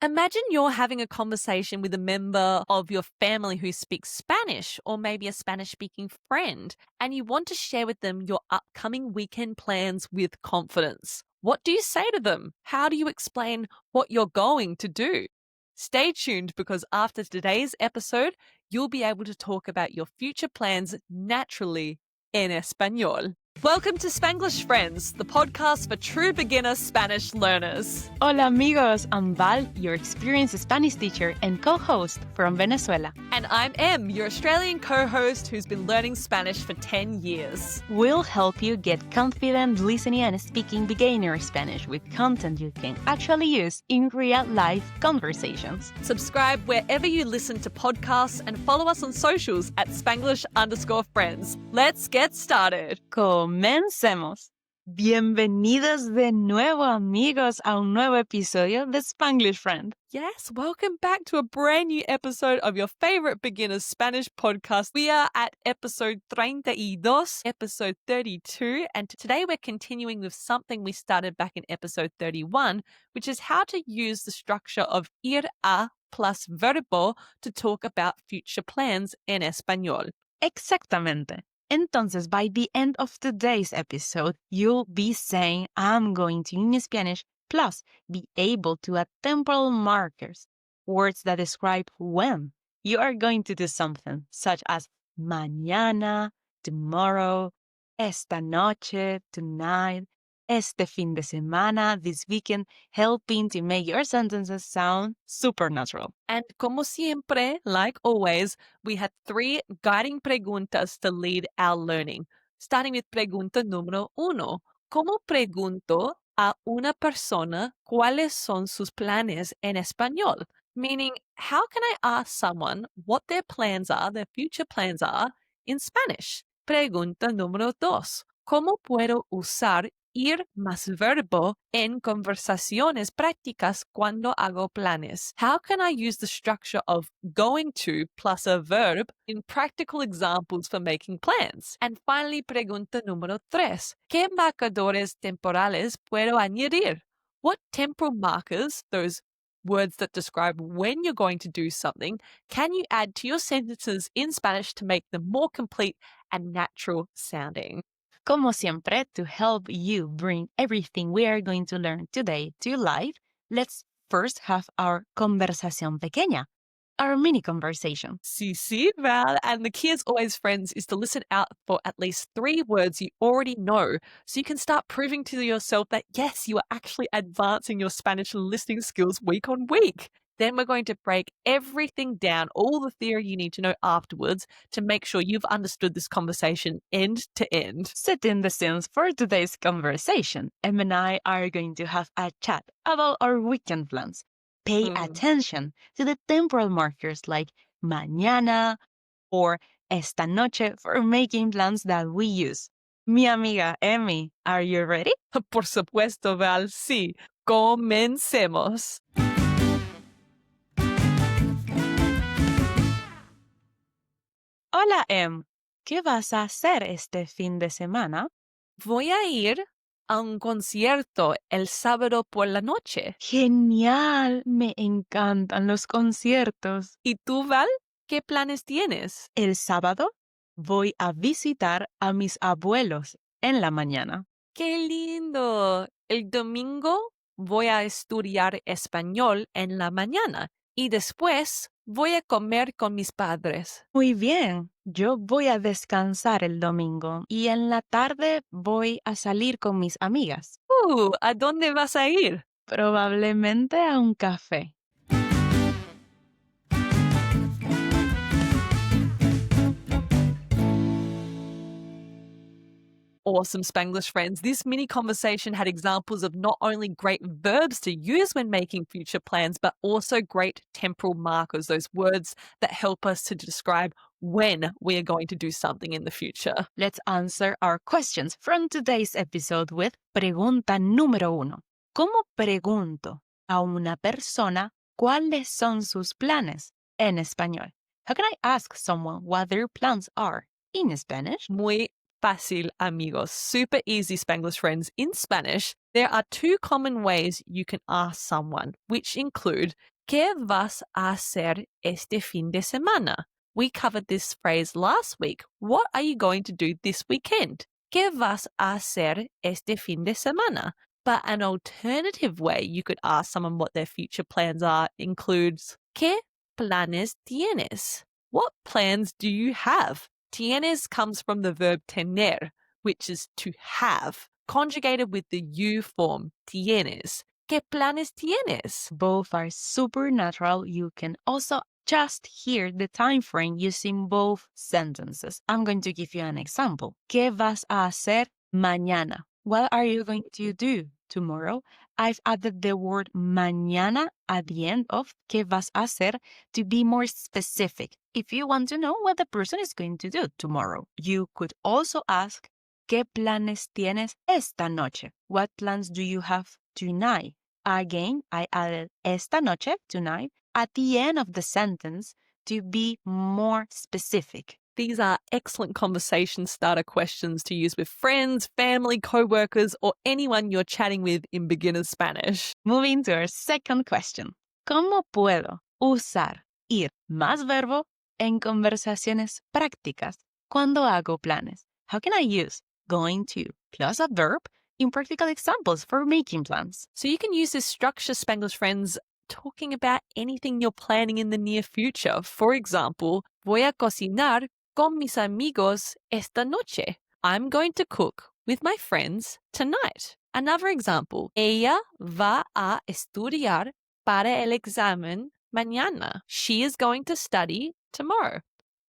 Imagine you're having a conversation with a member of your family who speaks Spanish, or maybe a Spanish speaking friend, and you want to share with them your upcoming weekend plans with confidence. What do you say to them? How do you explain what you're going to do? Stay tuned because after today's episode, you'll be able to talk about your future plans naturally en español. Welcome to Spanglish Friends, the podcast for true beginner Spanish learners. Hola amigos, I'm Val, your experienced Spanish teacher and co-host from Venezuela. And I'm Em, your Australian co-host who's been learning Spanish for 10 years. We'll help you get confident listening and speaking beginner Spanish with content you can actually use in real-life conversations. Subscribe wherever you listen to podcasts and follow us on socials at Spanglish_friends. Let's get started. Comencemos. Bienvenidos de nuevo, amigos, a un nuevo episodio de Spanglish Friend. Yes, welcome back to a brand new episode of your favorite beginner's Spanish podcast. We are at episode 32, episode 32, and today we're continuing with something we started back in episode 31, which is how to use the structure of ir a plus verbo to talk about future plans en español. Exactamente. Entonces, by the end of today's episode, you'll be saying, I'm going to in Spanish, plus be able to add temporal markers, words that describe when you are going to do something, such as mañana, tomorrow, esta noche, tonight, este fin de semana, this weekend, helping to make your sentences sound supernatural. And como siempre, like always, we had 3 guiding preguntas to lead our learning. Starting with pregunta número 1. ¿Cómo pregunto a una persona cuáles son sus planes en español? Meaning, how can I ask someone what their plans are, their future plans are, in Spanish? Pregunta número 2. ¿Cómo puedo usar ir más verbo en conversaciones prácticas cuando hago planes? How can I use the structure of going to plus a verb in practical examples for making plans? And finally, pregunta número 3. ¿Qué marcadores temporales puedo añadir? What temporal markers, those words that describe when you're going to do something, can you add to your sentences in Spanish to make them more complete and natural sounding? Como siempre, to help you bring everything we are going to learn today to life, let's first have our conversación pequeña, our mini conversation. Sí, Val. And the key, as always, friends, is to listen out for at least 3 words you already know so you can start proving to yourself that, yes, you are actually advancing your Spanish listening skills week on week. Then we're going to break everything down, all the theory you need to know afterwards to make sure you've understood this conversation end to end. Setting the scenes for today's conversation, Em and I are going to have a chat about our weekend plans. Pay attention to the temporal markers like mañana or esta noche for making plans that we use. Mi amiga Emmy, are you ready? Por supuesto, Val, sí. Comencemos. Hola, Em. ¿Qué vas a hacer este fin de semana? Voy a ir a un concierto el sábado por la noche. Genial, me encantan los conciertos. ¿Y tú, Val? ¿Qué planes tienes? El sábado voy a visitar a mis abuelos en la mañana. ¡Qué lindo! El domingo voy a estudiar español en la mañana y después voy a comer con mis padres. Muy bien, yo voy a descansar el domingo y en la tarde voy a salir con mis amigas. ¿A dónde vas a ir? Probablemente a un café. Awesome, Spanglish friends. This mini conversation had examples of not only great verbs to use when making future plans, but also great temporal markers, those words that help us to describe when we are going to do something in the future. Let's answer our questions from today's episode with pregunta número 1. ¿Cómo pregunto a una persona cuáles son sus planes en español? How can I ask someone what their plans are in Spanish? Muy fácil, amigos. Super easy, Spanglish friends. In Spanish, There are two common ways you can ask someone, which include ¿Qué vas a hacer este fin de semana? We covered this phrase last week. What are you going to do this weekend? ¿Qué vas a hacer este fin de semana? But an alternative way you could ask someone what their future plans are includes ¿Qué planes tienes? What plans do you have? Tienes comes from the verb tener, which is to have, conjugated with the you form, tienes. ¿Qué planes tienes? Both are supernatural. You can also just hear the time frame using both sentences. I'm going to give you an example. ¿Qué vas a hacer mañana? What are you going to do tomorrow? I've added the word mañana at the end of ¿Qué vas a hacer? To be more specific. If you want to know what the person is going to do tomorrow, you could also ask ¿Qué planes tienes esta noche? What plans do you have tonight? Again, I added esta noche, tonight, at the end of the sentence to be more specific. These are excellent conversation starter questions to use with friends, family, co-workers, or anyone you're chatting with in beginner Spanish. Moving to our second question. ¿Cómo puedo usar ir más verbo en conversaciones prácticas cuando hago planes? How can I use going to plus a verb in practical examples for making plans? So you can use this structure, Spanglish friends, talking about anything you're planning in the near future. For example, voy a cocinar con mis amigos esta noche. I'm going to cook with my friends tonight. Another example, ella va a estudiar para el examen mañana. She is going to study tomorrow.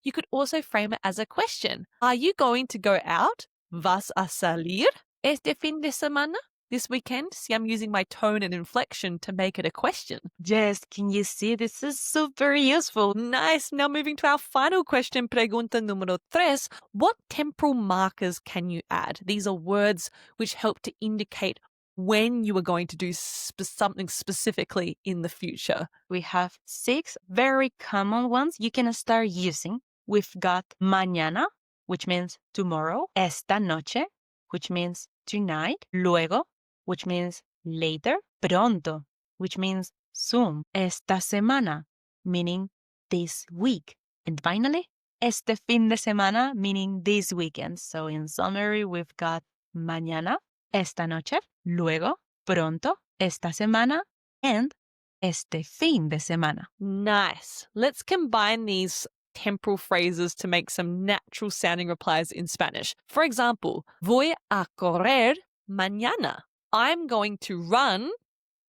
You could also frame it as a question. Are you going to go out? ¿Vas a salir este fin de semana? This weekend? See, I'm using my tone and inflection to make it a question. Yes, can you see? This is super useful. Nice. Now moving to our final question, pregunta número 3. What temporal markers can you add? These are words which help to indicate when you are going to do something specifically in the future. We have 6 very common ones you can start using. We've got mañana, which means tomorrow, esta noche, which means tonight, luego, which means later, pronto, which means soon, esta semana, meaning this week, and finally, este fin de semana, meaning this weekend. So in summary, we've got mañana, esta noche, luego, pronto, esta semana, and este fin de semana. Nice. Let's combine these temporal phrases to make some natural sounding replies in Spanish. For example, voy a correr mañana. I'm going to run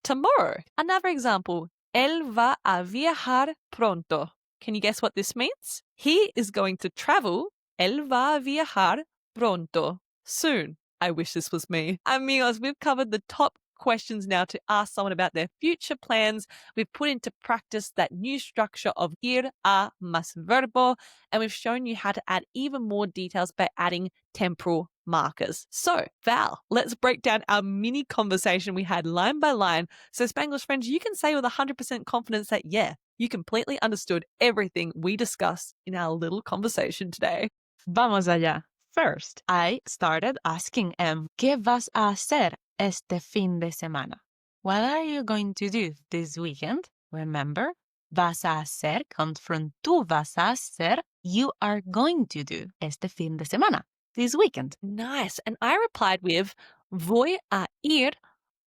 tomorrow. Another example, él va a viajar pronto. Can you guess what this means? He is going to travel. Él va a viajar pronto. Soon. I wish this was me. Amigos, we've covered the top questions now to ask someone about their future plans. We've put into practice that new structure of ir a más verbo, and we've shown you how to add even more details by adding temporal markers. So, Val, let's break down our mini conversation we had line by line. So, Spanglish friends, you can say with 100% confidence that, yeah, you completely understood everything we discussed in our little conversation today. Vamos allá. First, I started asking ¿Qué vas a hacer este fin de semana? What are you going to do this weekend? Remember, vas a hacer comes from tú vas a hacer, you are going to do este fin de semana, this weekend. Nice. And I replied with voy a ir,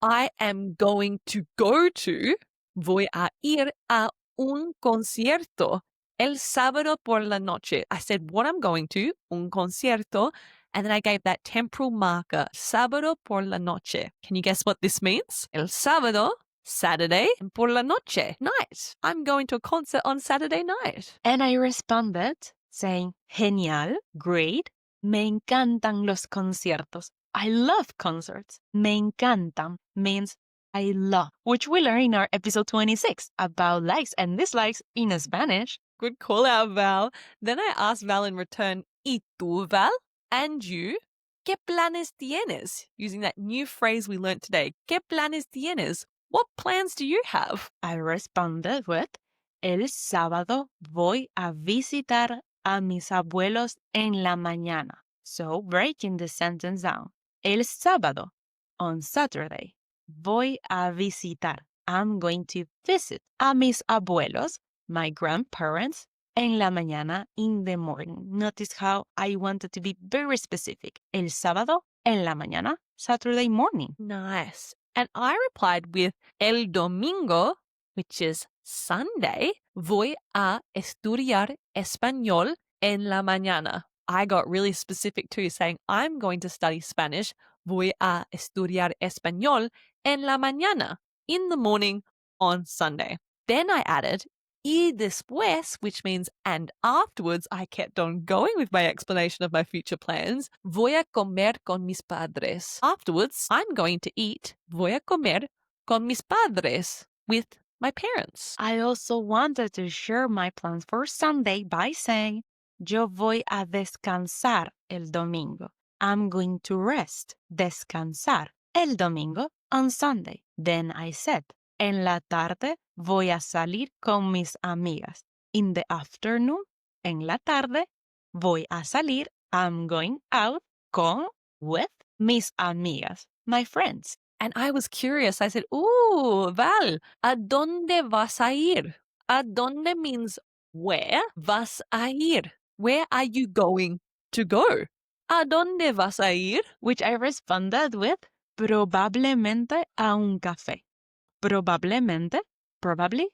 I am going to go to, voy a ir a un concierto el sábado por la noche. I said what I'm going to, un concierto, and then I gave that temporal marker, sábado por la noche. Can you guess what this means? El sábado, Saturday, and por la noche, night. I'm going to a concert on Saturday night. And I responded saying, genial, great, me encantan los conciertos. I love concerts. Me encantan means I love, which we learned in our episode 26 about likes and dislikes in Spanish. Good call out, Val. Then I asked Val in return, ¿Y tú, Val? And you? ¿Qué planes tienes? Using that new phrase we learned today. ¿Qué planes tienes? What plans do you have? I responded with, el sábado voy a visitar a mis abuelos en la mañana. So breaking the sentence down. El sábado, on Saturday. Voy a visitar. I'm going to visit a mis abuelos, my grandparents, en la mañana, in the morning. Notice how I wanted to be very specific. El sábado, en la mañana, Saturday morning. Nice. And I replied with el domingo, which is Sunday, voy a estudiar español en la mañana. I got really specific too, saying I'm going to study Spanish. Voy a estudiar español en la mañana, in the morning on Sunday. Then I added y después, which means and afterwards. I kept on going with my explanation of my future plans. Voy a comer con mis padres. Afterwards, I'm going to eat. Voy a comer con mis padres, with my parents. I also wanted to share my plans for Sunday by saying, yo voy a descansar el domingo. I'm going to rest, descansar, el domingo on Sunday. Then I said, en la tarde voy a salir con mis amigas. In the afternoon, en la tarde, voy a salir, I'm going out, with mis amigas, my friends. And I was curious. I said, ooh, Val, ¿a dónde vas a ir? ¿A dónde means where? Vas a ir. Where are you going to go? ¿A dónde vas a ir? Which I responded with, probablemente a un café. Probablemente, probably,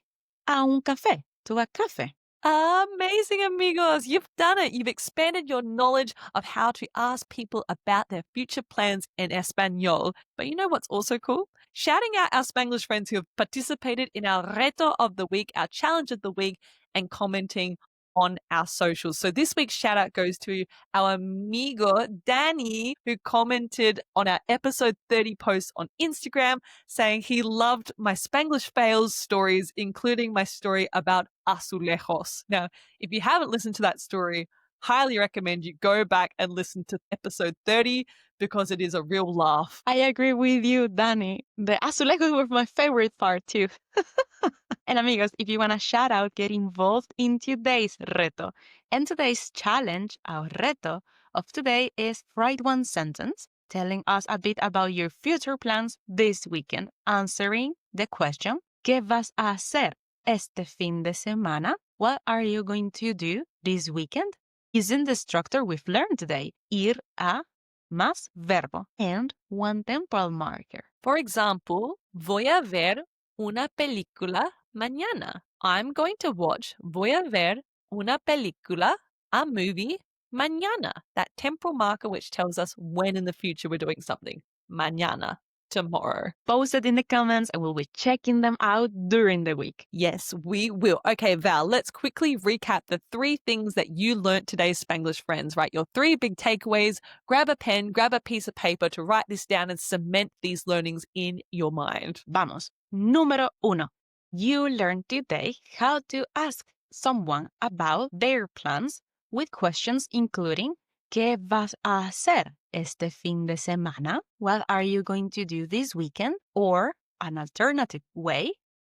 a un café, to a café. Amazing, amigos. You've done it. You've expanded your knowledge of how to ask people about their future plans in Espanol. But you know what's also cool? Shouting out our Spanglish friends who have participated in our reto of the week, our challenge of the week, and commenting on our socials. So this week's shout out goes to our amigo Danny, who commented on our episode 30 post on Instagram saying he loved my Spanglish fails stories, including my story about azulejos. Now, if you haven't listened to that story, highly recommend you go back and listen to episode 30 because it is a real laugh. I agree with you, Danny. The azulejos were my favorite part too. And amigos, if you want to shout out, get involved in today's reto. And today's challenge, our reto of today, is write one sentence telling us a bit about your future plans this weekend, answering the question, ¿Qué vas a hacer este fin de semana? What are you going to do this weekend? Using the structure we've learned today, ir a más verbo and one temporal marker. For example, voy a ver una película mañana. I'm going to watch, voy a ver una película, a movie, mañana. That temporal marker which tells us when in the future we're doing something. Mañana, tomorrow. Post it in the comments and we'll be checking them out during the week. Yes, we will. Okay, Val, let's quickly recap the 3 things that you learnt today, Spanglish friends, right? Your 3 big takeaways. Grab a pen, grab a piece of paper to write this down and cement these learnings in your mind. Vamos. Número 1. You learned today how to ask someone about their plans with questions including ¿Qué vas a hacer este fin de semana? What are you going to do this weekend? Or an alternative way,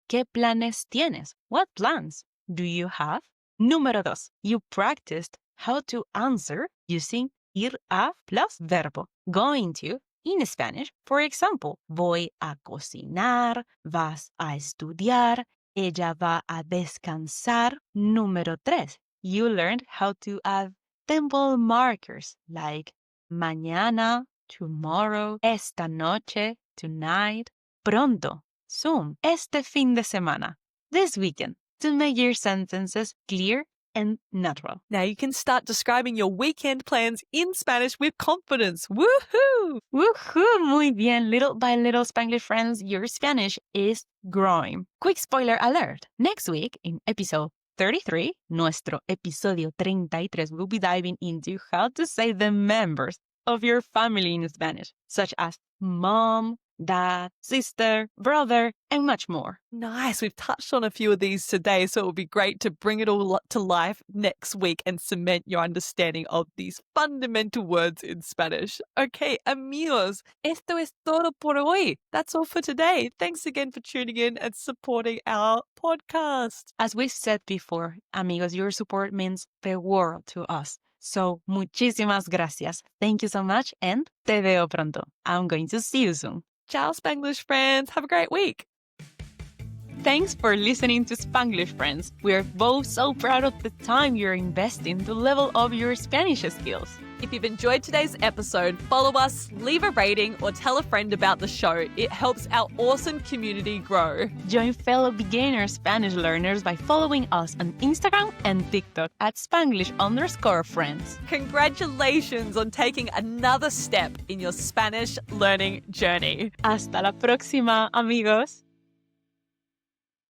¿Qué planes tienes? What plans do you have? Número 2. You practiced how to answer using ir a plus verbo. Going to in Spanish, for example, voy a cocinar, vas a estudiar, ella va a descansar. Número 3. You learned how to add temporal markers like mañana, tomorrow, esta noche, tonight, pronto, soon, este fin de semana, this weekend, to make your sentences clear and natural. Now you can start describing your weekend plans in Spanish with confidence. Woohoo! Woohoo! Muy bien. Little by little, Spanglish friends, your Spanish is growing. Quick spoiler alert. Next week, in episode 33, nuestro episodio 33, we'll be diving into how to say the members of your family in Spanish, such as mom, dad, sister, brother, and much more. Nice. We've touched on a few of these today, so it would be great to bring it all to life next week and cement your understanding of these fundamental words in Spanish. Okay, amigos, esto es todo por hoy. That's all for today. Thanks again for tuning in and supporting our podcast. As we said before, amigos, your support means the world to us. So, muchísimas gracias. Thank you so much and te veo pronto. I'm going to see you soon. Ciao, Spanglish friends. Have a great week. Thanks for listening to Spanglish Friends. We are both so proud of the time you're investing to level up your Spanish skills. If you've enjoyed today's episode, follow us, leave a rating, or tell a friend about the show. It helps our awesome community grow. Join fellow beginner Spanish learners by following us on Instagram and TikTok at Spanglish_friends. Congratulations on taking another step in your Spanish learning journey. Hasta la próxima, amigos.